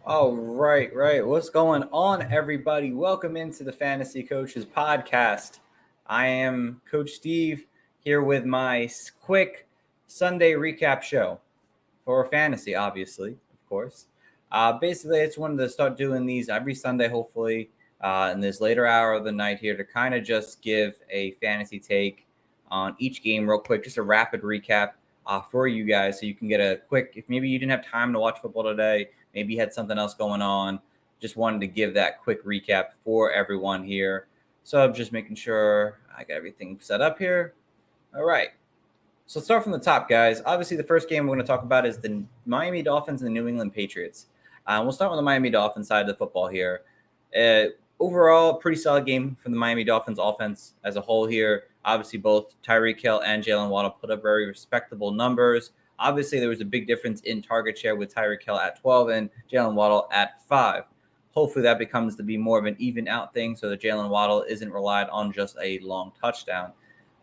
All right, right. What's going on, everybody? Welcome into the Fantasy Coaches Podcast. I am Coach Steve here with my quick Sunday recap show for fantasy, obviously, of course. Basically, I just wanted to start doing these every Sunday, hopefully, in this later hour of the night here to kind of just give a fantasy take on each game, real quick, just a rapid recap for you guys so you can get a quick, if maybe you didn't have time to watch football today, maybe you had something else going on, just wanted to give that quick recap for everyone here. So I'm just making sure I got everything set up here. All right. So let's start from the top, guys. Obviously, the first game we're going to talk about is the Miami Dolphins and the New England Patriots. We'll start with the Miami Dolphins side of the football here. Uh, Overall, pretty solid game from the Miami Dolphins offense as a whole here. Obviously, both Tyreek Hill and Jalen Waddle put up very respectable numbers. Obviously, there was a big difference in target share with Tyreek Hill at 12 and Jalen Waddle at 5. Hopefully, that becomes to be more of an even out thing so that Jalen Waddle isn't relied on just a long touchdown.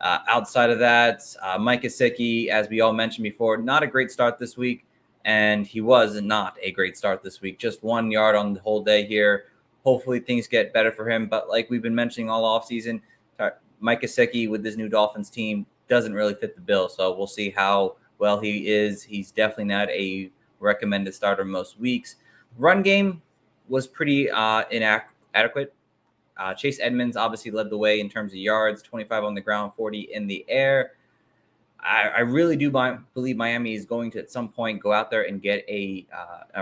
Outside of that, Mike Gesicki, as we all mentioned before, not a great start this week, and he was not a great start this week. Just 1 yard on the whole day here. Hopefully things get better for him, but like we've been mentioning all offseason, Mike Gesicki with this new Dolphins team doesn't really fit the bill, so we'll see how well he is. He's definitely not a recommended starter most weeks. Run game was pretty inadequate. Chase Edmonds obviously led the way in terms of yards, 25 on the ground, 40 in the air. I really do believe Miami is going to at some point go out there and get a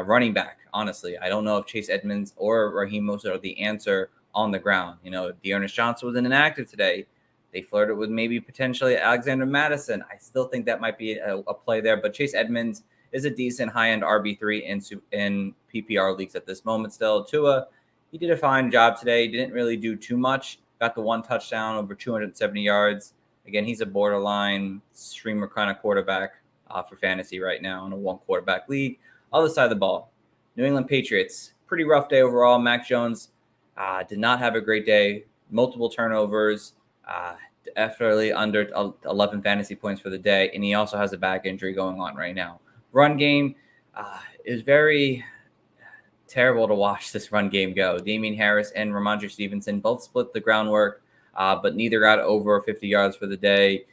running back. Honestly, I don't know if Chase Edmonds or Raheem Mostert are the answer on the ground. You know, Dearness Johnson was inactive today. They flirted with maybe potentially Alexander Madison. I still think that might be a play there, but Chase Edmonds is a decent high-end RB3 in PPR leagues at this moment still. Tua, he did a fine job today. Didn't really do too much. Got the one touchdown, over 270 yards. Again, he's a borderline streamer kind of quarterback for fantasy right now in a one quarterback league. Other side of the ball, New England Patriots, pretty rough day overall. Mac Jones did not have a great day. Multiple turnovers, definitely under 11 fantasy points for the day. And he also has a back injury going on right now. Run game is very terrible to watch this run game go. Damian Harris and Ramondre Stevenson both split the groundwork, but neither got over 50 yards for the day.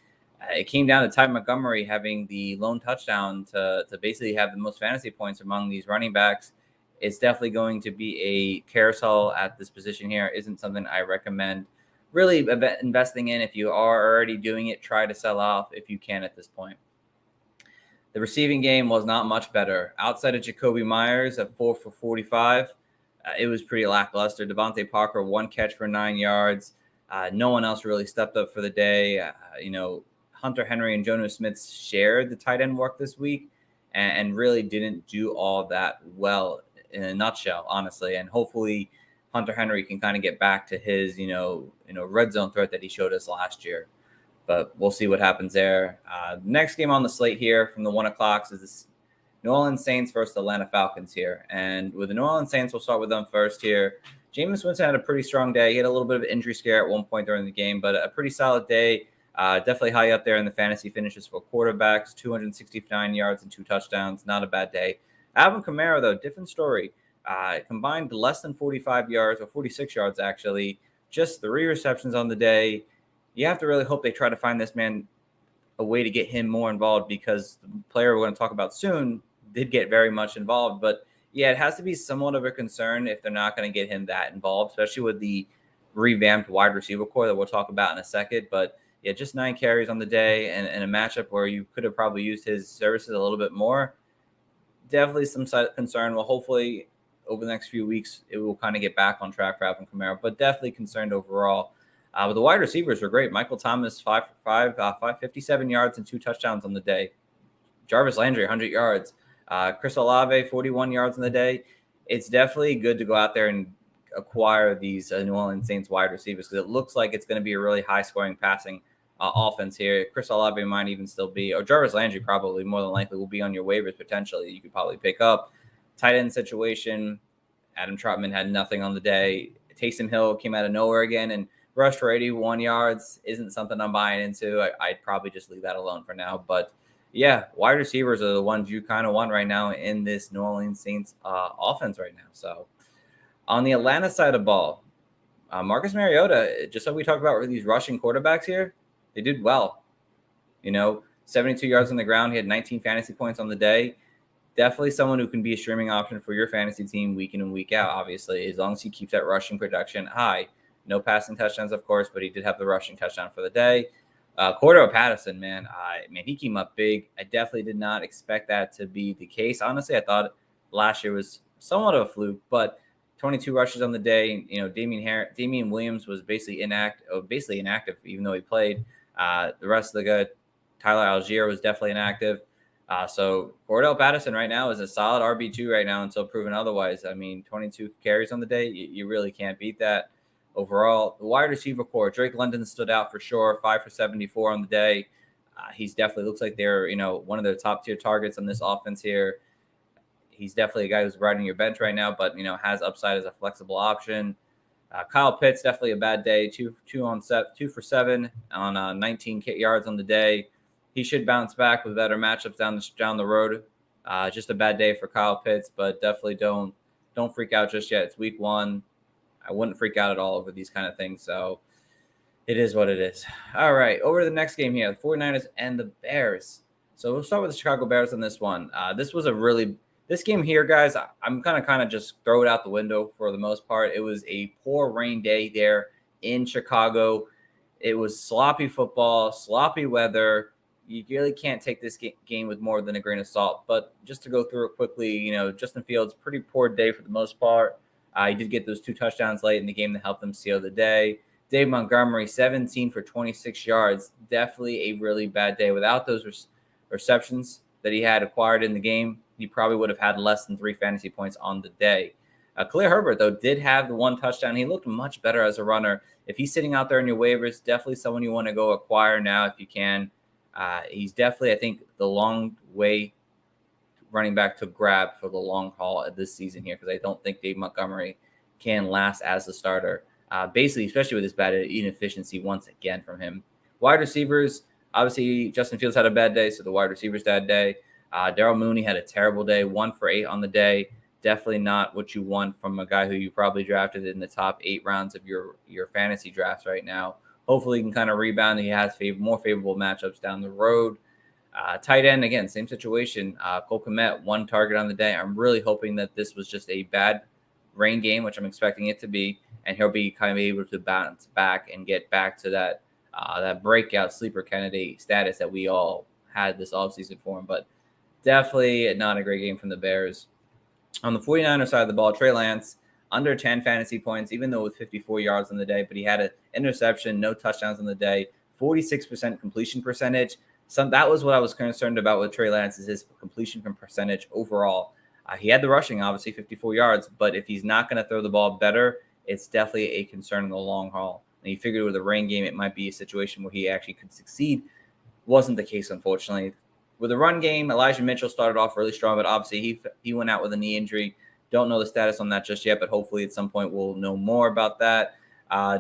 It came down to Ty Montgomery having the lone touchdown to basically have the most fantasy points among these running backs. It's definitely going to be a carousel at this position here. Isn't something I recommend really investing in. If you are already doing it, try to sell off if you can at this point. The receiving game was not much better. Outside of Jacoby Myers at 4 for 45, it was pretty lackluster. Devontae Parker, 1 catch for 9 yards. No one else really stepped up for the day. Hunter Henry and Jonas Smith shared the tight end work this week and really didn't do all that well in a nutshell, honestly. And hopefully Hunter Henry can kind of get back to his, red zone threat that he showed us last year. But we'll see what happens there. Next game on the slate here from the 1 o'clocks is this New Orleans Saints versus the Atlanta Falcons here. And with the New Orleans Saints, we'll start with them first here. Jameis Winston had a pretty strong day. He had a little bit of an injury scare at one point during the game, but a pretty solid day. Definitely high up there in the fantasy finishes for quarterbacks, 269 yards and 2 touchdowns. Not a bad day. Alvin Kamara, though, different story. Combined less than 45 yards, or 46 yards, actually. Just 3 receptions on the day. You have to really hope they try to find this man a way to get him more involved, because the player we're going to talk about soon did get very much involved. But yeah, it has to be somewhat of a concern if they're not going to get him that involved, especially with the revamped wide receiver core that we'll talk about in a second. But yeah, just 9 carries on the day and a matchup where you could have probably used his services a little bit more. Definitely some concern. Well, hopefully over the next few weeks, it will kind of get back on track for Alvin Kamara, but definitely concerned overall. But the wide receivers were great. Michael Thomas, 5 for 5, 557 yards and 2 touchdowns on the day. Jarvis Landry, 100 yards. Chris Olave, 41 yards on the day. It's definitely good to go out there and acquire these New Orleans Saints wide receivers, because it looks like it's going to be a really high-scoring passing offense here. Chris Olave might even still be, or Jarvis Landry probably more than likely will be on your waivers potentially. You could probably pick up. Tight end situation, Adam Trotman had nothing on the day. Taysom Hill came out of nowhere again and rushed for 81 yards. Isn't something I'm buying into. I'd probably just leave that alone for now. But Yeah, wide receivers are the ones you kind of want right now in this New Orleans Saints offense right now. So on the Atlanta side of the ball, Marcus Mariota, just like we talked about with these rushing quarterbacks here, they did well. 72 yards on the ground. He had 19 fantasy points on the day. Definitely someone who can be a streaming option for your fantasy team week in and week out, obviously, as long as he keeps that rushing production high. No passing touchdowns, of course, but he did have the rushing touchdown for the day. Cordell Patterson, man, he came up big. I definitely did not expect that to be the case. Honestly, I thought last year was somewhat of a fluke, but 22 rushes on the day. Damian Williams was basically inactive, even though he played. The rest of the good, Tyler Algier was definitely inactive. So Cordell Patterson right now is a solid RB2 right now until proven otherwise. 22 carries on the day. You really can't beat that. Overall, the wide receiver core, Drake London stood out for sure, 5 for 74 on the day. He's definitely looks like they're, one of their top tier targets on this offense here. He's definitely a guy who's riding your bench right now, but, has upside as a flexible option. Kyle Pitts, definitely a bad day, 2 for 7 on 19 yards on the day. He should bounce back with better matchups down the road. Just a bad day for Kyle Pitts, but definitely don't freak out just yet. It's week 1. I wouldn't freak out at all over these kind of things. So it is what it is. All right, over to the next game here, the 49ers and the Bears. So we'll start with the Chicago Bears on this one. This game here, guys, I'm kind of just throw it out the window for the most part. It was a poor rain day there in Chicago. It was sloppy football, sloppy weather. You really can't take this game with more than a grain of salt. But just to go through it quickly, Justin Fields, pretty poor day for the most part. He did get those 2 touchdowns late in the game that helped them seal the day. Dave Montgomery, 17 for 26 yards. Definitely a really bad day. Without those receptions that he had acquired in the game, he probably would have had less than 3 fantasy points on the day. Khalil Herbert, though, did have the 1 touchdown. He looked much better as a runner. If he's sitting out there in your waivers, definitely someone you want to go acquire now if you can. He's definitely, I think, the long way running back to grab for the long haul this season here, because I don't think Dave Montgomery can last as the starter. Basically, especially with this bad inefficiency once again from him. Wide receivers, obviously, Justin Fields had a bad day, so the wide receivers had a day. Darrell Mooney had a terrible day, 1 for 8 on the day. Definitely not what you want from a guy who you probably drafted in the top 8 rounds of your fantasy drafts right now. Hopefully, he can kind of rebound. He has more favorable matchups down the road. Tight end, again, same situation. Cole Kmet, 1 target on the day. I'm really hoping that this was just a bad rain game, which I'm expecting it to be, and he'll be kind of able to bounce back and get back to that breakout sleeper candidate status that we all had this offseason for him. But definitely not a great game from the Bears. On the 49ers side of the ball, Trey Lance, under 10 fantasy points, even though with 54 yards on the day, but he had an interception, no touchdowns on the day, 46% completion percentage. That was what I was concerned about with Trey Lance, is his completion percentage overall. He had the rushing, obviously, 54 yards, but if he's not going to throw the ball better, it's definitely a concern in the long haul. And he figured with a rain game, it might be a situation where he actually could succeed. Wasn't the case, unfortunately. With the run game, Elijah Mitchell started off really strong, but obviously he went out with a knee injury. Don't know the status on that just yet, but hopefully at some point we'll know more about that.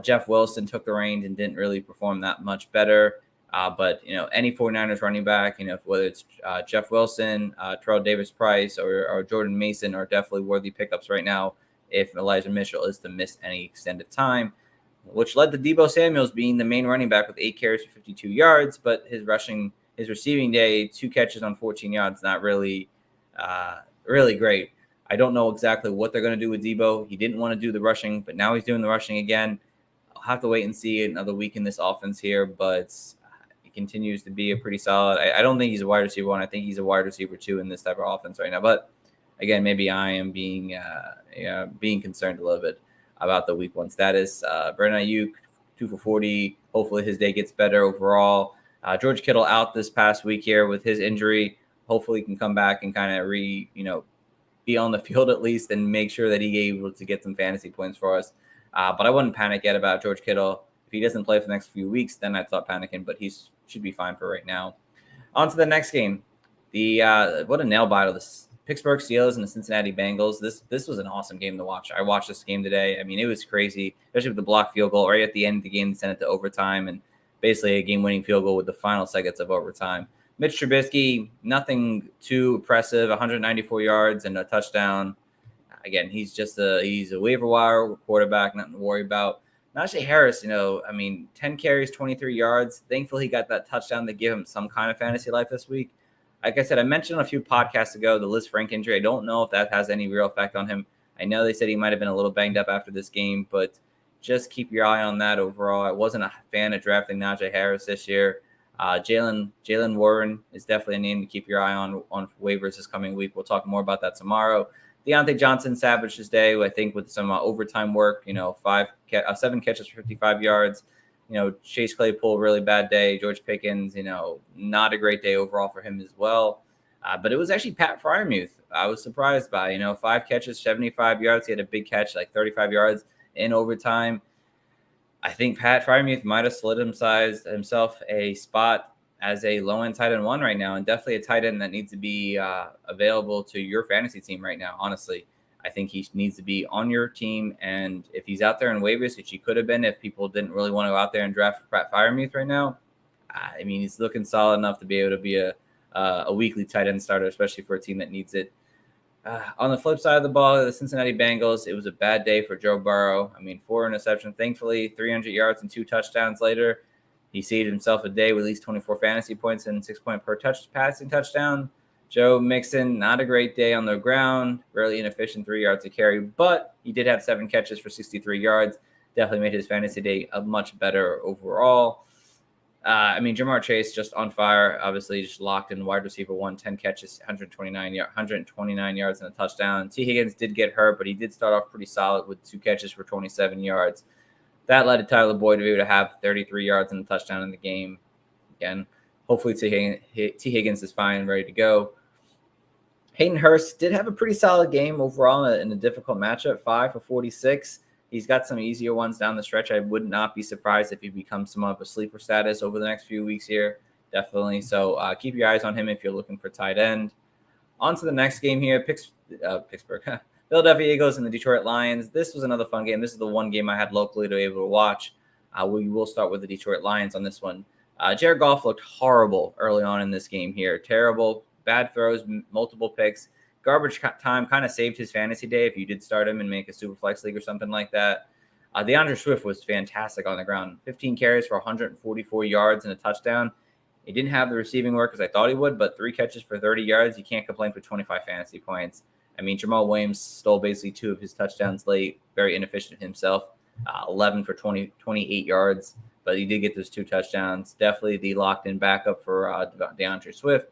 Jeff Wilson took the reins and didn't really perform that much better. But, any 49ers running back, whether it's Jeff Wilson, Terrell Davis-Price, or Jordan Mason are definitely worthy pickups right now if Elijah Mitchell is to miss any extended time, which led to Deebo Samuels being the main running back with 8 carries for 52 yards, but his receiving day, 2 catches on 14 yards, not really great. I don't know exactly what they're going to do with Deebo. He didn't want to do the rushing, but now he's doing the rushing again. I'll have to wait and see another week in this offense here, but it continues to be a pretty solid. I don't think he's a wide receiver 1. I think he's a wide receiver 2 in this type of offense right now. But again, maybe I am being concerned a little bit about the week 1 status. Brandon Ayuk, 2 for 40. Hopefully his day gets better overall. George Kittle out this past week here with his injury. Hopefully he can come back and kind of be on the field at least and make sure that he's able to get some fantasy points for us. But I wouldn't panic yet about George Kittle. If he doesn't play for the next few weeks, then I'd start panicking, but he should be fine for right now. On to the next game. What a nail biter. The Pittsburgh Steelers and the Cincinnati Bengals. This was an awesome game to watch. I watched this game today. It was crazy, especially with the blocked field goal right at the end of the game to send it to overtime, and basically a game-winning field goal with the final seconds of overtime. Mitch Trubisky, nothing too impressive, 194 yards and a touchdown. Again, he's a waiver wire quarterback, nothing to worry about. Najee Harris, 10 carries, 23 yards. Thankfully, he got that touchdown to give him some kind of fantasy life this week. Like I said, I mentioned a few podcasts ago the Liz Frank injury. I don't know if that has any real effect on him. I know they said he might have been a little banged up after this game, but just keep your eye on that overall. I wasn't a fan of drafting Najee Harris this year. Jalen Warren is definitely a name to keep your eye on waivers this coming week. We'll talk more about that tomorrow. Deontay Johnson savaged his day, I think, with some overtime work. 7 catches for 55 yards. Chase Claypool, really bad day. George Pickens, not a great day overall for him as well. But it was actually Pat Freiermuth. I was surprised by, 5 catches, 75 yards. He had a big catch, like 35 yards in overtime. I think Pat Freiermuth might have slid himself a spot as a low-end tight end 1 right now, and definitely a tight end that needs to be available to your fantasy team right now, honestly. I think he needs to be on your team, and if he's out there in waivers, which he could have been if people didn't really want to go out there and draft Pat Freiermuth right now, he's looking solid enough to be able to be a weekly tight end starter, especially for a team that needs it. On the flip side of the ball, the Cincinnati Bengals, it was a bad day for Joe Burrow. 4 interceptions. Thankfully, 300 yards and 2 touchdowns later, he saved himself a day with at least 24 fantasy points and 6 point per passing touchdown. Joe Mixon, not a great day on the ground, really inefficient, 3 yards to carry, but he did have 7 catches for 63 yards. Definitely made his fantasy day a much better overall. Jamar Chase just on fire, obviously just locked in wide receiver 1, 10 catches, 129 yards and a touchdown. T. Higgins did get hurt, but he did start off pretty solid with 2 catches for 27 yards. That led to Tyler Boyd to be able to have 33 yards and a touchdown in the game. Again, hopefully T. Higgins is fine and ready to go. Hayden Hurst did have a pretty solid game overall in a difficult matchup, 5 for 46. He's got some easier ones down the stretch. I would not be surprised if he becomes somewhat of a sleeper status over the next few weeks here. Definitely. So keep your eyes on him if you're looking for tight end. On to the next game here. Pittsburgh. Philadelphia Eagles and the Detroit Lions. This was another fun game. This is the one game I had locally to be able to watch. We will start with the Detroit Lions on this one. Jared Goff looked horrible early on in this game here. Terrible. Bad throws, multiple picks. Garbage time kind of saved his fantasy day if you did start him and make a super flex league or something like that. DeAndre Swift was fantastic on the ground. 15 carries for 144 yards and a touchdown. He didn't have the receiving work as I thought he would, but 3 catches for 30 yards. You can't complain for 25 fantasy points. Jamal Williams stole basically 2 of his touchdowns late. Very inefficient himself. 11 for 28 yards, but he did get those 2 touchdowns. Definitely the locked-in backup for DeAndre Swift.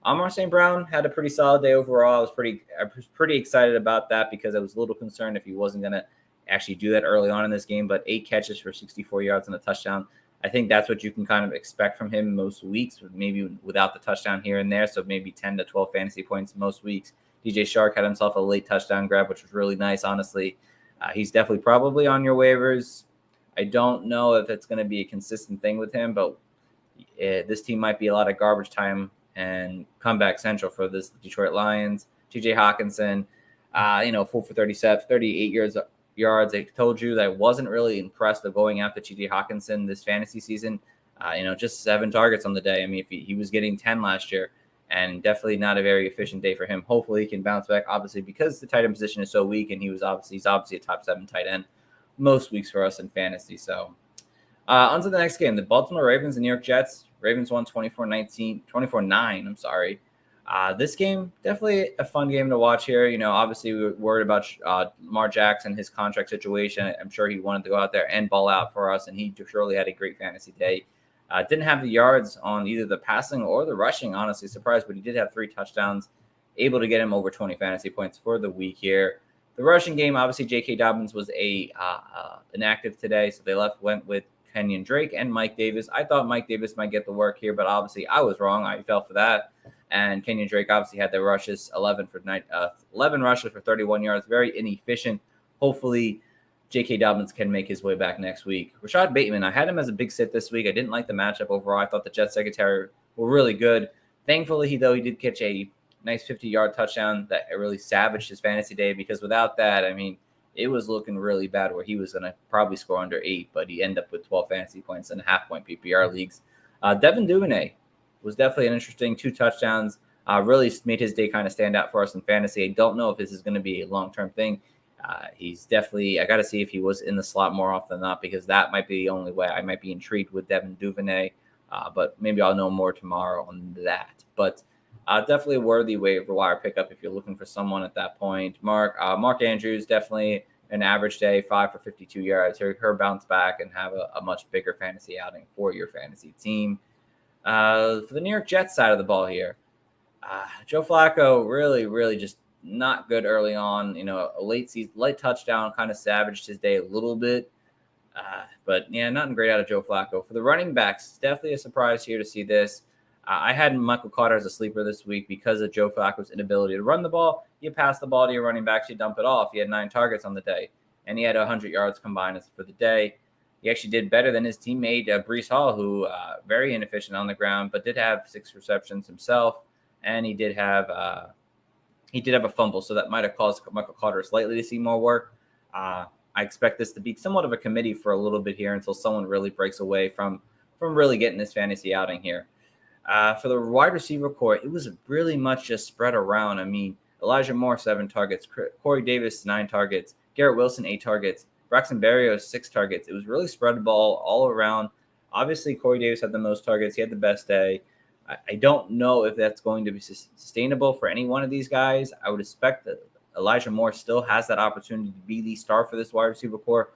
Amar St. Brown had a pretty solid day overall. I was pretty excited about that because I was a little concerned if he wasn't going to actually do that early on in this game, but 8 catches for 64 yards and a touchdown. I think that's what you can kind of expect from him most weeks, maybe without the touchdown here and there, so maybe 10 to 12 fantasy points most weeks. DJ Shark had himself a late touchdown grab, which was really nice, honestly. He's definitely probably on your waivers. I don't know if it's going to be a consistent thing with him, but this team might be a lot of garbage time and comeback central for this Detroit Lions. T.J. Hawkinson, 4 for 38 yards. I told you that I wasn't really impressed of going after T.J. Hawkinson this fantasy season. Just 7 targets on the day. If he was getting 10 last year, and definitely not a very efficient day for him. Hopefully he can bounce back, obviously, because the tight end position is so weak, and he's obviously a top 7 tight end most weeks for us in fantasy. So on to the next game, the Baltimore Ravens and New York Jets. Ravens won 24-9. I'm sorry. This game, definitely a fun game to watch here. Obviously we were worried about Lamar Jackson, his contract situation. I'm sure he wanted to go out there and ball out for us, and he surely had a great fantasy day. Didn't have the yards on either the passing or the rushing, honestly. Surprised, but he did have 3 touchdowns, able to get him over 20 fantasy points for the week here. The rushing game, obviously, J.K. Dobbins was inactive today, so they went with Kenyon Drake and Mike Davis. I thought Mike Davis might get the work here, but obviously I was wrong. I fell for that. And Kenyon Drake obviously had the rushes, 11 rushes for 31 yards, very inefficient. Hopefully J.K. Dobbins can make his way back next week. Rashad Bateman, I had him as a big sit this week. I didn't like the matchup overall. I thought the Jets secondary were really good. Thankfully, he did catch a nice 50-yard touchdown that really savaged his fantasy day, because without that, it was looking really bad where he was going to probably score under 8, but he ended up with 12 fantasy points and half-point PPR leagues. Devin Duvernay was definitely an interesting 2 touchdowns. Really made his day kind of stand out for us in fantasy. I don't know if this is going to be a long-term thing. He's definitely, I got to see if he was in the slot more often than not, because that might be the only way. I might be intrigued with Devin Duvernay, but maybe I'll know more tomorrow on that. But definitely a worthy waiver wire pickup if you're looking for someone at that point. Mark Andrews, definitely an average day, 5 for 52 yards. Her bounce back and have a much bigger fantasy outing for your fantasy team. For the New York Jets side of the ball here, Joe Flacco really just not good early on. A late touchdown kind of savaged his day a little bit. But yeah, nothing great out of Joe Flacco. For the running backs, definitely a surprise here to see this. I had Michael Carter as a sleeper this week because of Joe Flacco's inability to run the ball. You pass the ball to your running backs, you dump it off. He had 9 targets on the day, and he had 100 yards combined for the day. He actually did better than his teammate, Breece Hall, who very inefficient on the ground, but did have 6 receptions himself, and he did have a fumble, so that might have caused Michael Carter slightly to see more work. I expect this to be somewhat of a committee for a little bit here until someone really breaks away from really getting this fantasy outing here. For the wide receiver core, it was really much just spread around. I mean, Elijah Moore, 7 targets. Corey Davis, 9 targets. Garrett Wilson, 8 targets. Braxton Berrios, 6 targets. It was really spread the ball all around. Obviously, Corey Davis had the most targets. He had the best day. I don't know if that's going to be sustainable for any one of these guys. I would expect that Elijah Moore still has that opportunity to be the star for this wide receiver core.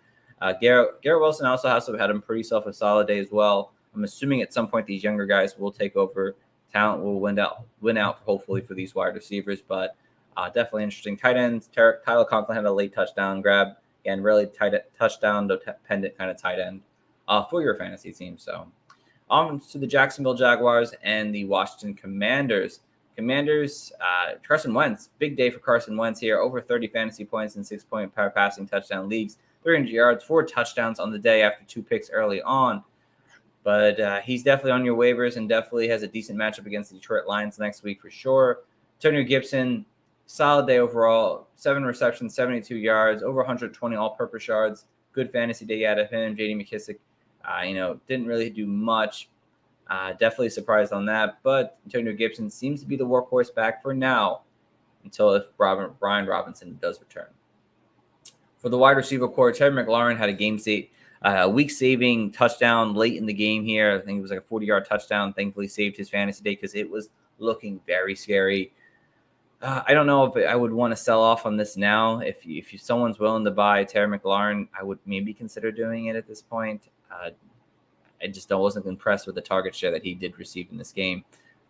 Garrett Wilson also has had a pretty solid day as well. I'm assuming at some point these younger guys will take over. Talent will win out hopefully for these wide receivers, but definitely interesting. Tight ends, Tyler Conklin had a late touchdown grab. Again, really touchdown-dependent kind of tight end for your fantasy team. So on to the Jacksonville Jaguars and the Washington Commanders. Carson Wentz, big day for Carson Wentz here. Over 30 fantasy points in 6-point passing touchdown leagues. 300 yards, 4 touchdowns on the day after 2 picks early on. But he's definitely on your waivers and definitely has a decent matchup against the Detroit Lions next week for sure. Antonio Gibson, solid day overall. 7 receptions, 72 yards, over 120 all-purpose yards. Good fantasy day out of him. J.D. McKissick, didn't really do much. Definitely surprised on that. But Antonio Gibson seems to be the workhorse back for now until if Brian Robinson does return. For the wide receiver core, Terry McLaurin had a week-saving touchdown late in the game here. I think it was like a 40-yard touchdown. Thankfully saved his fantasy day because it was looking very scary. I don't know if I would want to sell off on this now. If someone's willing to buy Terry McLaurin, I would maybe consider doing it at this point. I wasn't impressed with the target share that he did receive in this game.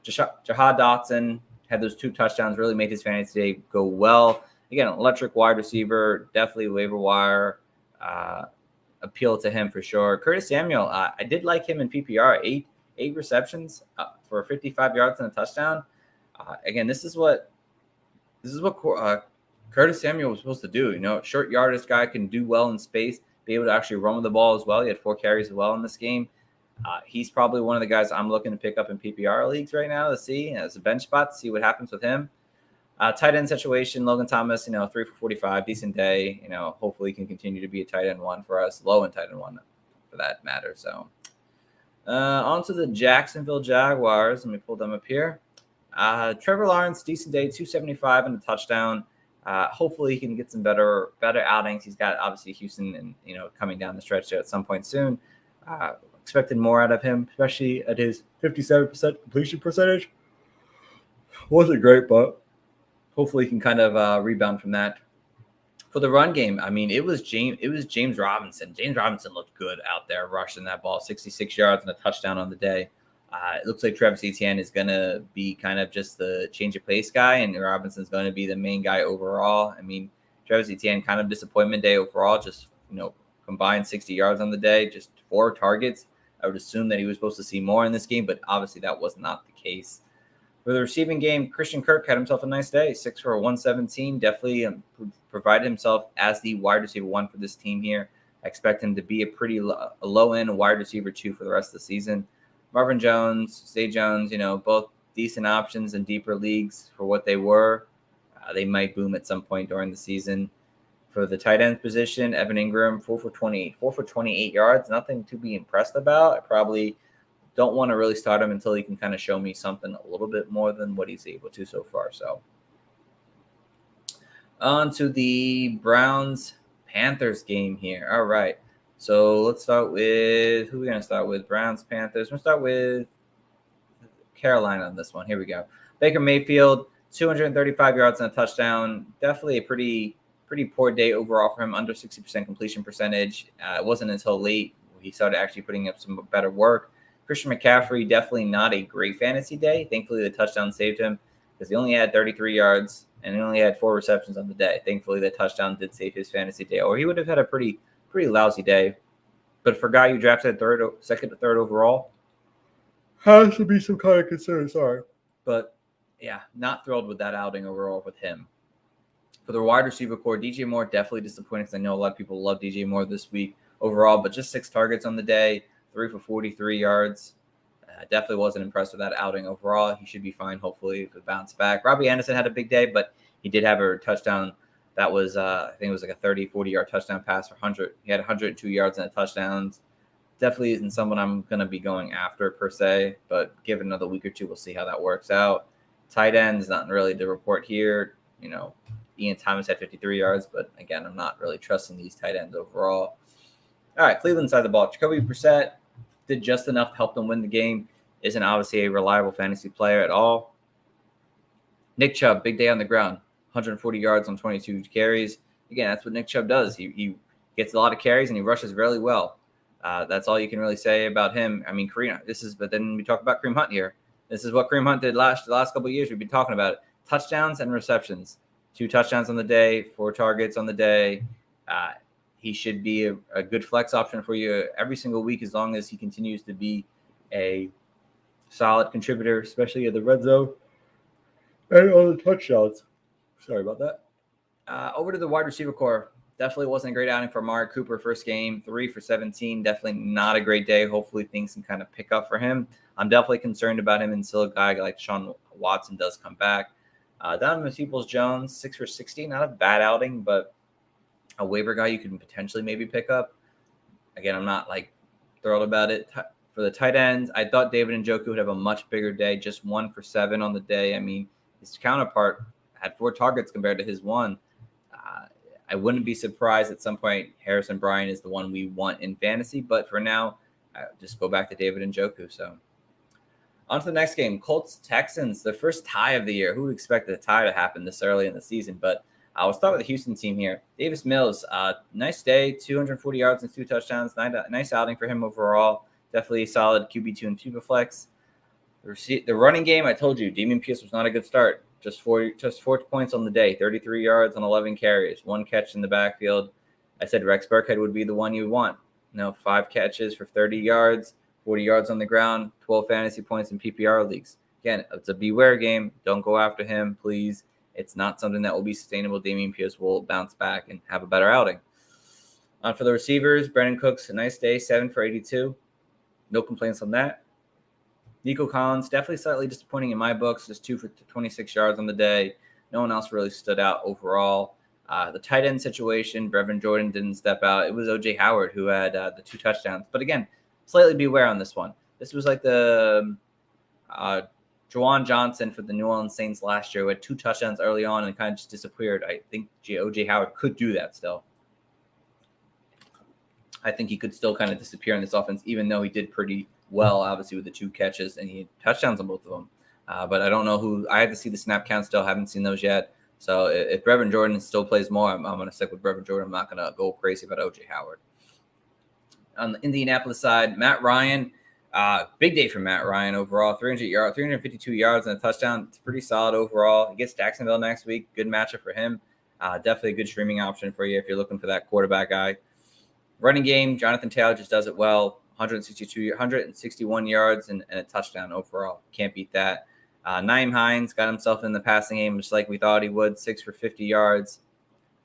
Jahad Dotson had those 2 touchdowns, really made his fantasy day go well. Again, electric wide receiver, definitely waiver wire appeal to him for sure. Curtis Samuel, I did like him in PPR, 8 receptions for 55 yards and a touchdown. Again, this is what Curtis Samuel was supposed to do. Short yardage guy, can do well in space, be able to actually run with the ball as well. He had 4 carries as well in this game. He's probably one of the guys I'm looking to pick up in PPR leagues right now to see as a bench spot to see what happens with him. Tight end situation, Logan Thomas, 3 for 45, decent day. Hopefully he can continue to be a tight end 1 for us, low end tight end 1 for that matter. So on to the Jacksonville Jaguars. Let me pull them up here. Trevor Lawrence, decent day, 275 and a touchdown. Hopefully he can get some better outings. He's got obviously Houston and coming down the stretch there at some point soon. Expected more out of him, especially at his 57% completion percentage. Wasn't great, but hopefully he can kind of rebound from that. For the run game, it was James Robinson. James Robinson looked good out there rushing that ball, 66 yards and a touchdown on the day. It looks like Travis Etienne is going to be kind of just the change of pace guy, and Robinson's going to be the main guy overall. Travis Etienne, kind of disappointment day overall, just, combined 60 yards on the day, just 4 targets. I would assume that he was supposed to see more in this game, but obviously that was not the case. For the receiving game, Christian Kirk had himself a nice day, 6 for 117. Definitely provided himself as the wide receiver 1 for this team here. I expect him to be a pretty low-end wide receiver 2 for the rest of the season. Marvin Jones, Zay Jones, both decent options in deeper leagues for what they were. They might boom at some point during the season. For the tight end position, Evan Ingram, 4 for 28 yards. Nothing to be impressed about. I probably don't want to really start him until he can kind of show me something a little bit more than what he's able to so far. So on to the Browns-Panthers game here. All right. So let's start with, who are we going to start with? Browns-Panthers. We're going to start with Carolina on this one. Here we go. Baker Mayfield, 235 yards and a touchdown. Definitely a pretty poor day overall for him, under 60% completion percentage. It wasn't until late he started actually putting up some better work. Christian McCaffrey, definitely not a great fantasy day. Thankfully, the touchdown saved him because he only had 33 yards and he only had 4 receptions on the day. Thankfully, the touchdown did save his fantasy day, or he would have had a pretty lousy day. But for a guy you drafted second to third overall, has to be some kind of concern. Sorry. But, yeah, not thrilled with that outing overall with him. For the wide receiver core, DJ Moore definitely disappointing because I know a lot of people love DJ Moore this week overall, but just 6 targets on the day, 3 for 43 yards. Definitely wasn't impressed with that outing overall. He should be fine, hopefully, if it bounce back. Robbie Anderson had a big day, but he did have a touchdown. That was, I think it was like a 30, 40-yard touchdown pass for 100. He had 102 yards and a touchdown. Definitely isn't someone I'm going to be going after per se, but give it another week or two, we'll see how that works out. Tight ends, not really the report here. Ian Thomas had 53 yards, but again, I'm not really trusting these tight ends overall. All right, Cleveland side of the ball. Jacoby Brissett did just enough to help them win the game. Isn't obviously a reliable fantasy player at all. Nick Chubb, big day on the ground. 140 yards on 22 carries. Again, that's what Nick Chubb does. He gets a lot of carries and he rushes really well. That's all you can really say about him. I mean, but then we talk about Kareem Hunt here. This is what Kareem Hunt did the last couple of years. We've been talking about it. Touchdowns and receptions. 2 touchdowns on the day, 4 targets on the day. He should be a good flex option for you every single week as long as he continues to be a solid contributor, especially at the red zone and on the touchdowns. Sorry about that. Over to the wide receiver core. Definitely wasn't a great outing for Amari Cooper first game, 3 for 17. Definitely not a great day. Hopefully things can kind of pick up for him. I'm definitely concerned about him until a guy like Sean Watson does come back. Donovan Peoples-Jones, 6 for 60. Not a bad outing, but a waiver guy you can potentially maybe pick up. Again, I'm not thrilled about it. For the tight ends, I thought David Njoku would have a much bigger day, just 1 for 7 on the day. I mean, his counterpart had 4 targets compared to his 1. I wouldn't be surprised at some point Harrison Bryant is the one we want in fantasy, but for now, just go back to David Njoku. So on to the next game, Colts-Texans, the first tie of the year. Who would expect the tie to happen this early in the season? But we'll start with the Houston team here. Davis Mills, nice day, 240 yards and 2 touchdowns. Nice outing for him overall. Definitely a solid QB2 and Superflex. The running game, I told you, Damian Pierce was not a good start. Just 4 points on the day, 33 yards on 11 carries, 1 catch in the backfield. I said Rex Burkhead would be the one you want. 5 catches for 30 yards, 40 yards on the ground, 12 fantasy points in PPR leagues. Again, it's a beware game. Don't go after him, please. It's not something that will be sustainable. Damian Pierce will bounce back and have a better outing. For the receivers, Brandon Cooks, a nice day, 7 for 82. No complaints on that. Nico Collins, definitely slightly disappointing in my books, just 2 for 26 yards on the day. No one else really stood out overall. The tight end situation, Brevin Jordan didn't step out. It was O.J. Howard who had the 2 touchdowns. But again, slightly beware on this one. This was like the Juwan Johnson for the New Orleans Saints last year, who had 2 touchdowns early on and kind of just disappeared. I think O.J. Howard could do that still. I think he could still kind of disappear in this offense, even though he did pretty well, obviously, with the 2 catches, and he had touchdowns on both of them. But I don't know who – I have to see the snap count still. Haven't seen those yet. So if Brevin Jordan still plays more, I'm going to stick with Brevin Jordan. I'm not going to go crazy about O.J. Howard. On the Indianapolis side, Matt Ryan, big day for Matt Ryan overall. 352 yards and a touchdown. It's pretty solid overall. He gets Jacksonville next week. Good matchup for him. Definitely a good streaming option for you if you're looking for that quarterback guy. Running game, Jonathan Taylor just does it well. 161 yards and a touchdown overall. Can't beat that. Nyheim Hines got himself in the passing game just like we thought he would. 6 for 50 yards.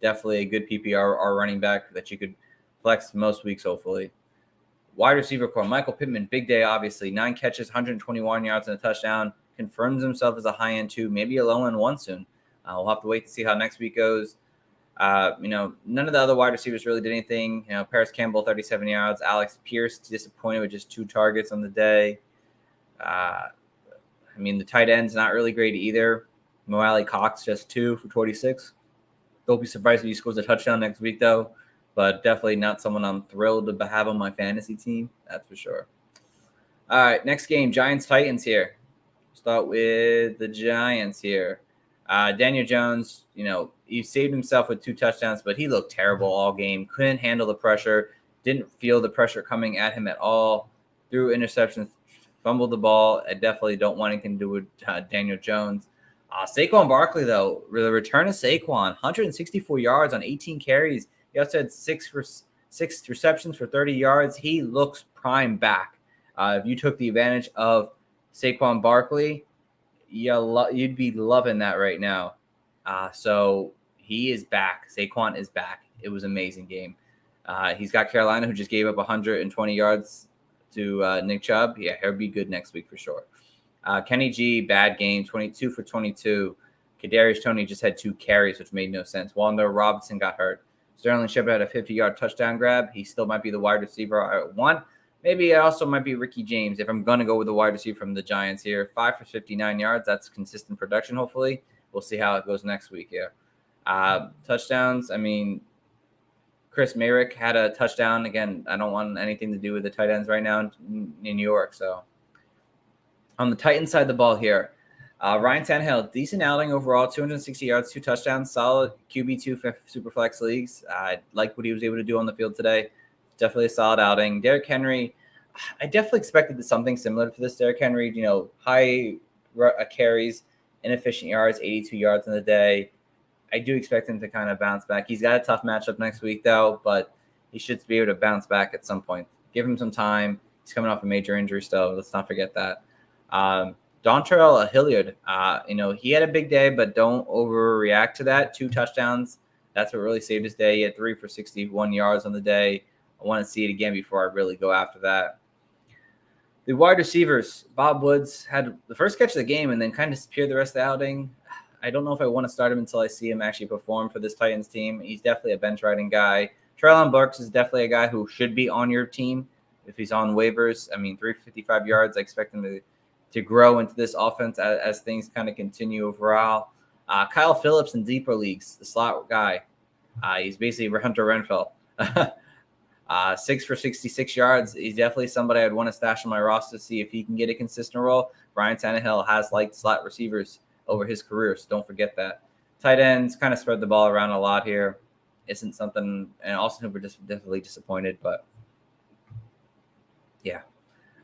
Definitely a good PPR running back that you could flex most weeks, hopefully. Wide receiver core, Michael Pittman, big day, obviously. 9 catches, 121 yards and a touchdown. Confirms himself as a high-end 2, maybe a low-end 1 soon. We'll have to wait to see how next week goes. None of the other wide receivers really did anything. Paris Campbell, 37 yards. Alex Pierce, disappointed with just 2 targets on the day. I mean, the tight end's not really great either. Mo Alley Cox just 2 for 26. Don't be surprised if he scores a touchdown next week, though. But definitely not someone I'm thrilled to have on my fantasy team. That's for sure. All right, next game, Giants-Titans here. Start with the Giants here. Daniel Jones, he saved himself with 2 touchdowns, but he looked terrible all game. Couldn't handle the pressure. Didn't feel the pressure coming at him at all. Threw interceptions, fumbled the ball. I definitely don't want anything to do with Daniel Jones. Saquon Barkley, though, the return of Saquon, 164 yards on 18 carries. He also had 6 receptions for 30 yards. He looks prime back. If you took the advantage of Saquon Barkley, you'd be loving that right now. So he is back. Saquon is back. It was an amazing game. He's got Carolina, who just gave up 120 yards to Nick Chubb. Yeah, he'll be good next week for sure. Kenny G, bad game, 22 for 22. Kadarius Toney just had 2 carries, which made no sense. Wanda Robinson got hurt. Sterling Shepard had a 50-yard touchdown grab. He still might be the wide receiver I want. Maybe it also might be Ricky James if I'm going to go with the wide receiver from the Giants here. 5 for 59 yards. That's consistent production, hopefully. We'll see how it goes next week here. Touchdowns, I mean, Chris Merrick had a touchdown. Again, I don't want anything to do with the tight ends right now in New York, so. On the Titans side of the ball here, Ryan Tannehill, decent outing overall, 260 yards, 2 touchdowns, solid QB2 for Superflex leagues. I like what he was able to do on the field today. Definitely a solid outing. Derrick Henry, I definitely expected something similar for this Derrick Henry. High carries, inefficient yards, 82 yards in the day. I do expect him to kind of bounce back. He's got a tough matchup next week, though, but he should be able to bounce back at some point. Give him some time. He's coming off a major injury still. Let's not forget that. Dontrell Hilliard, he had a big day, but don't overreact to that. 2 touchdowns. That's what really saved his day. He had 3 for 61 yards on the day. I want to see it again before I really go after that. The wide receivers, Bob Woods had the first catch of the game and then kind of disappeared the rest of the outing. I don't know if I want to start him until I see him actually perform for this Titans team. He's definitely a bench riding guy. Treylon Burks is definitely a guy who should be on your team if he's on waivers. I mean, 355 yards. I expect him to grow into this offense as things kind of continue overall. Kyle Phillips in deeper leagues, the slot guy. He's basically Hunter Renfrow. 6 for 66 yards. He's definitely somebody I'd want to stash on my roster to see if he can get a consistent role. Ryan Tannehill has liked slot receivers over his career, so don't forget that. Tight ends kind of spread the ball around a lot here. Isn't something, and Austin Hooper just definitely disappointed, but yeah.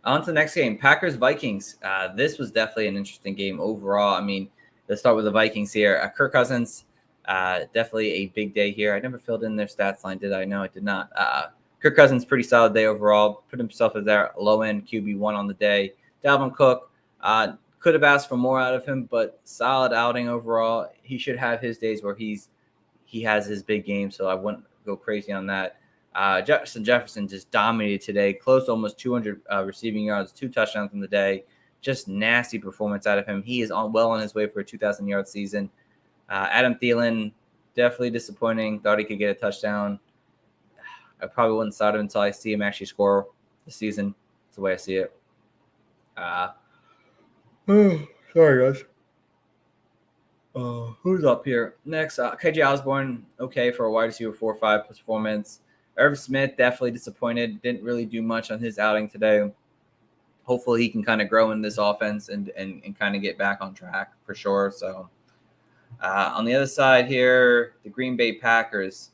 On to the next game, Packers-Vikings. This was definitely an interesting game overall. I mean, let's start with the Vikings here. Kirk Cousins, definitely a big day here. I never filled in their stats line, did I? No, I did not. Kirk Cousins, pretty solid day overall. Put himself as their low-end QB1 on the day. Dalvin Cook, could have asked for more out of him, but solid outing overall. He should have his days where he has his big game, so I wouldn't go crazy on that. Justin Jefferson just dominated today, close to almost 200 receiving yards, 2 touchdowns in the day. Just nasty performance out of him. He is well on his way for a 2,000-yard season. Adam Thielen, definitely disappointing. Thought he could get a touchdown. I probably wouldn't start him until I see him actually score this season. That's the way I see it. Sorry, guys. Who's up here? Next, KJ Osborne, okay for a wide receiver 4-5 performance. Irv Smith, definitely disappointed. Didn't really do much on his outing today. Hopefully he can kind of grow in this offense and kind of get back on track for sure. So on the other side here, the Green Bay Packers,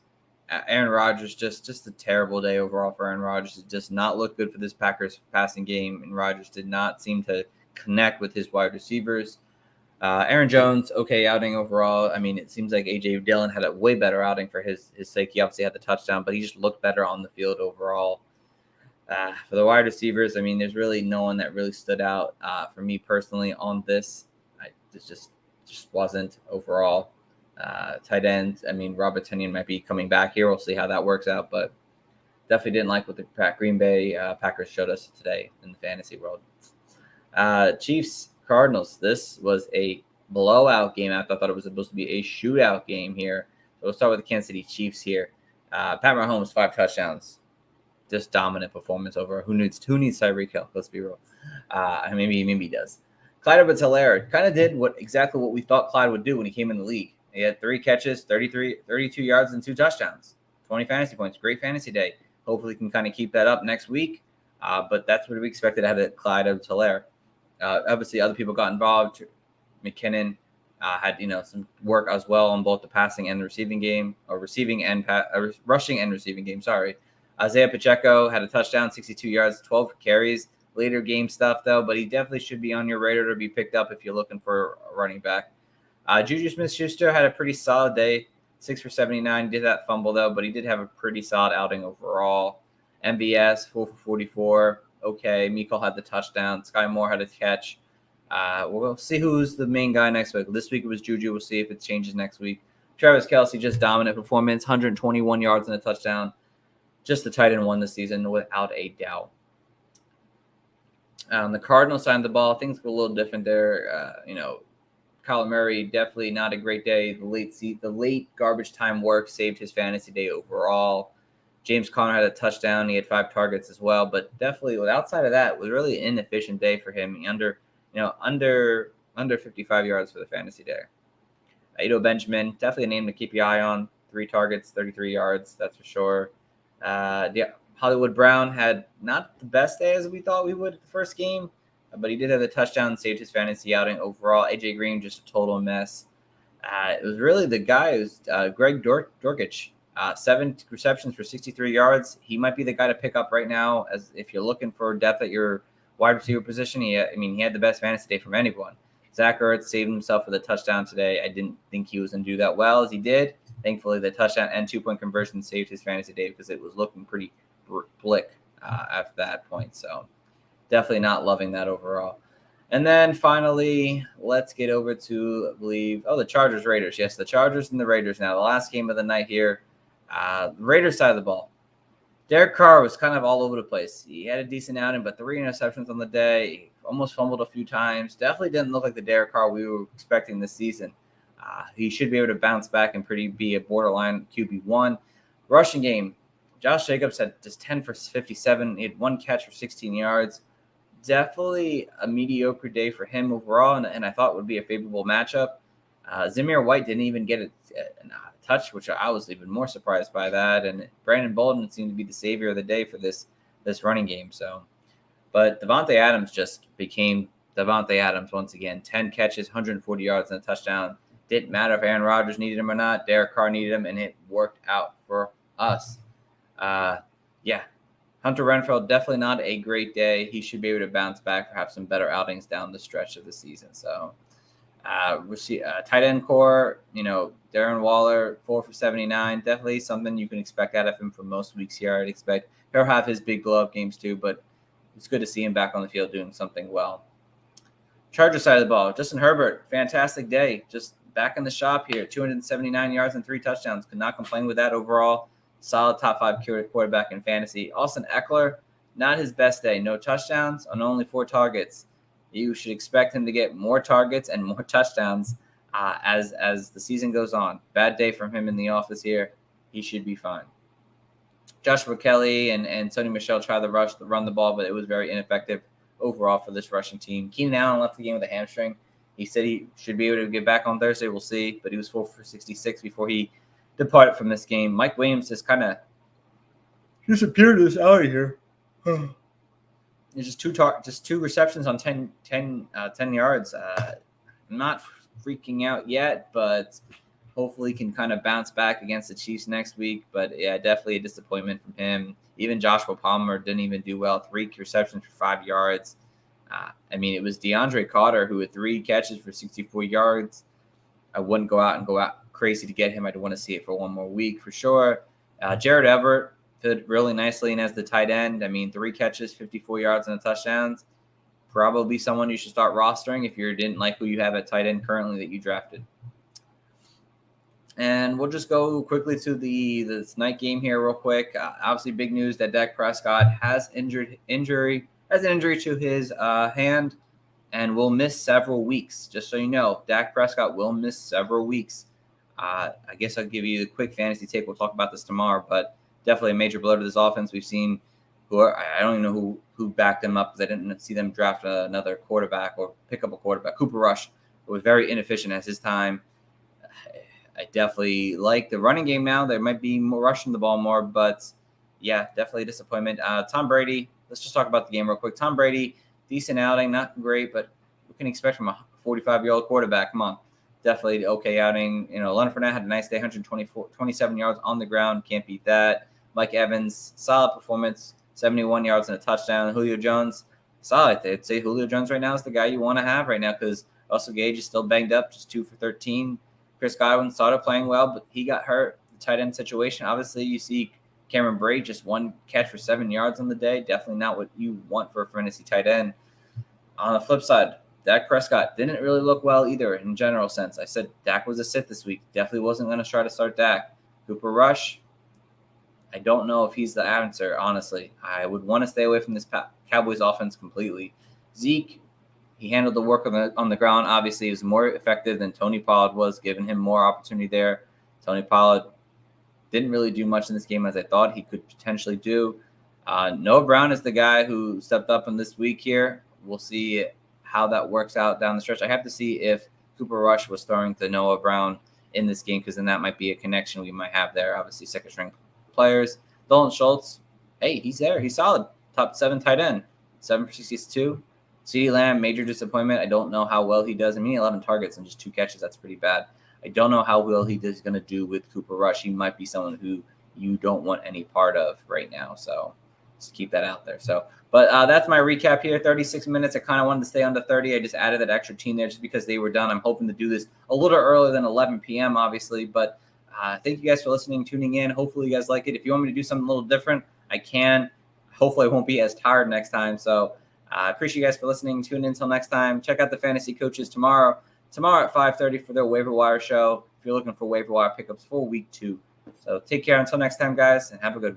Aaron Rodgers, just a terrible day overall for Aaron Rodgers. It just not look good for this Packers passing game, and Rodgers did not seem to connect with his wide receivers. Aaron Jones, okay outing overall. I mean, it seems like A.J. Dillon had a way better outing for his sake. He obviously had the touchdown, but he just looked better on the field overall. For the wide receivers, I mean, there's really no one that really stood out for me personally on this. This just wasn't overall. Tight end, I mean, Robert Tonyan might be coming back here. We'll see how that works out, but definitely didn't like what the Green Bay Packers showed us today in the fantasy world. Chiefs, Cardinals. This was a blowout game. I thought it was supposed to be a shootout game here. So we'll start with the Kansas City Chiefs here. Pat Mahomes, 5 touchdowns. just dominant performance over who needs Tyreek Hill. Let's be real. Maybe he does. Clyde Edwards-Helaire kind of did exactly what we thought Clyde would do when he came in the league. He had 3 catches, 32 yards, and 2 touchdowns, 20 fantasy points. Great fantasy day. Hopefully, he can kind of keep that up next week. But that's what we expected out of Clyde Edwards-Helaire. Obviously, other people got involved. McKinnon had some work as well on both the passing and the receiving game, or rushing and receiving game. Sorry. Isaiah Pacheco had a touchdown, 62 yards, 12 carries. Later game stuff, though, but he definitely should be on your radar to be picked up if you're looking for a running back. Juju Smith-Schuster had a pretty solid day, 6 for 79. Did that fumble, though, but he did have a pretty solid outing overall. MVS, 4 for 44. Okay, Mecole had the touchdown. Sky Moore had a catch. We'll see who's the main guy next week. This week it was Juju. We'll see if it changes next week. Travis Kelce, just dominant performance, 121 yards and a touchdown. Just the tight end won this season without a doubt. On the Cardinals side of the ball, things were a little different there. Kyler Murray, definitely not a great day. The late garbage time work saved his fantasy day overall. James Conner had a touchdown. He had 5 targets as well, but definitely outside of that, it was really an inefficient day for him. Under 55 yards for the fantasy day. Ado Benjamin, definitely a name to keep your eye on. 3 targets, 33 yards, that's for sure. Hollywood Brown had not the best day as we thought we would at the first game, but he did have a touchdown and saved his fantasy outing overall. AJ Green, just a total mess. It was really the guy who's Greg Dortch. 7 receptions for 63 yards. He might be the guy to pick up right now, as if you're looking for depth at your wide receiver position. He had the best fantasy day from anyone. Zach Ertz saved himself with a touchdown today. I didn't think he was going to do that well as he did. Thankfully, the touchdown and 2-point conversion saved his fantasy day because it was looking pretty blick after that point. So definitely not loving that overall. And then finally, let's get over to, I believe, the Chargers-Raiders. Yes, the Chargers and the Raiders now. The last game of the night here. The Raiders side of the ball. Derek Carr was kind of all over the place. He had a decent outing, but 3 interceptions on the day. He almost fumbled a few times. Definitely didn't look like the Derek Carr we were expecting this season. He should be able to bounce back and be a borderline QB1. Rushing game. Josh Jacobs had just 10 for 57. He had 1 catch for 16 yards. Definitely a mediocre day for him overall, and I thought would be a favorable matchup. Zamir White didn't even get a touch, which I was even more surprised by that. And Brandon Bolden seemed to be the savior of the day for this running game. But Devontae Adams just became Devontae Adams once again. 10 catches, 140 yards, and a touchdown. Didn't matter if Aaron Rodgers needed him or not. Derek Carr needed him, and it worked out for us. Hunter Renfrow, definitely not a great day. He should be able to bounce back or have some better outings down the stretch of the season. So, tight end core, Darren Waller, 4 for 79. Definitely something you can expect out of him for most weeks here. I'd expect he'll have his big blow-up games too, but it's good to see him back on the field doing something well. Chargers side of the ball, Justin Herbert, fantastic day. Just back in the shop here, 279 yards and 3 touchdowns. Could not complain with that overall. Solid top 5 quarterback in fantasy. Austin Eckler, not his best day. No touchdowns on only 4 targets. You should expect him to get more targets and more touchdowns as the season goes on. Bad day from him in the office here. He should be fine. Joshua Kelly and Sony Michel tried to run the ball, but it was very ineffective overall for this rushing team. Keenan Allen left the game with a hamstring. He said he should be able to get back on Thursday. We'll see. But he was 4 for 66 before he departed from this game. Mike Williams just kind of disappeared us out of here. It's just 2 receptions on 10 yards. I'm not freaking out yet, but hopefully can kind of bounce back against the Chiefs next week. But yeah, definitely a disappointment from him. Even Joshua Palmer didn't even do well. 3 receptions for 5 yards. It was DeAndre Carter who had 3 catches for 64 yards. I wouldn't go out crazy to get him. I'd want to see it for one more week for sure. Jared Everett fit really nicely in as the tight end. 3 catches, 54 yards, and a touchdown. Probably someone you should start rostering if you didn't like who you have at tight end currently that you drafted. And we'll just go quickly to this night game here real quick. Obviously, big news that Dak Prescott has an injury to his hand and will miss several weeks. Just so you know, Dak Prescott will miss several weeks. I guess I'll give you the quick fantasy take. We'll talk about this tomorrow, but definitely a major blow to this offense. We've seen I don't even know who backed them up, because I didn't see them draft another quarterback or pick up a quarterback. Cooper Rush was very inefficient at his time. I definitely like the running game now. There might be more rushing the ball more, but yeah, definitely a disappointment. Tom Brady, let's just talk about the game real quick. Tom Brady, decent outing, not great, but we can expect from a 45-year-old quarterback. Come on. Definitely okay outing. Leonard Fournette had a nice day, 27 yards on the ground. Can't beat that. Mike Evans, solid performance, 71 yards and a touchdown. Julio Jones, solid. I'd say Julio Jones right now is the guy you want to have right now, because Russell Gage is still banged up, just 2 for 13. Chris Godwin started playing well, but he got hurt. The tight end situation. Obviously, you see Cameron Brate, just 1 catch for 7 yards on the day. Definitely not what you want for a fantasy tight end. On the flip side, Dak Prescott didn't really look well either in general sense. I said Dak was a sit this week. Definitely wasn't going to try to start Dak. Cooper Rush, I don't know if he's the answer, honestly. I would want to stay away from this Cowboys offense completely. Zeke, he handled the work on the ground. Obviously, he was more effective than Tony Pollard was, giving him more opportunity there. Tony Pollard didn't really do much in this game as I thought he could potentially do. Noah Brown is the guy who stepped up in this week here. We'll see how that works out down the stretch. I have to see if Cooper Rush was throwing to Noah Brown in this game, because then that might be a connection we might have there. Obviously, second-string players. Dalton Schultz, hey, he's there. He's solid. Top 7 tight end. 7 for 62. CeeDee Lamb, major disappointment. I don't know how well he does. 11 targets and just 2 catches. That's pretty bad. I don't know how well he's going to do with Cooper Rush. He might be someone who you don't want any part of right now. So just keep that out there. But that's my recap here. 36 minutes. I kind of wanted to stay under 30. I just added that extra team there just because they were done. I'm hoping to do this a little earlier than 11 p.m., obviously. But thank you guys for listening, tuning in. Hopefully you guys like it. If you want me to do something a little different, I can. Hopefully I won't be as tired next time. So I appreciate you guys for listening. Tune in until next time. Check out the Fantasy Coaches tomorrow at 5:30 for their waiver wire show, if you're looking for waiver wire pickups for week 2. So take care until next time, guys, and have a good one.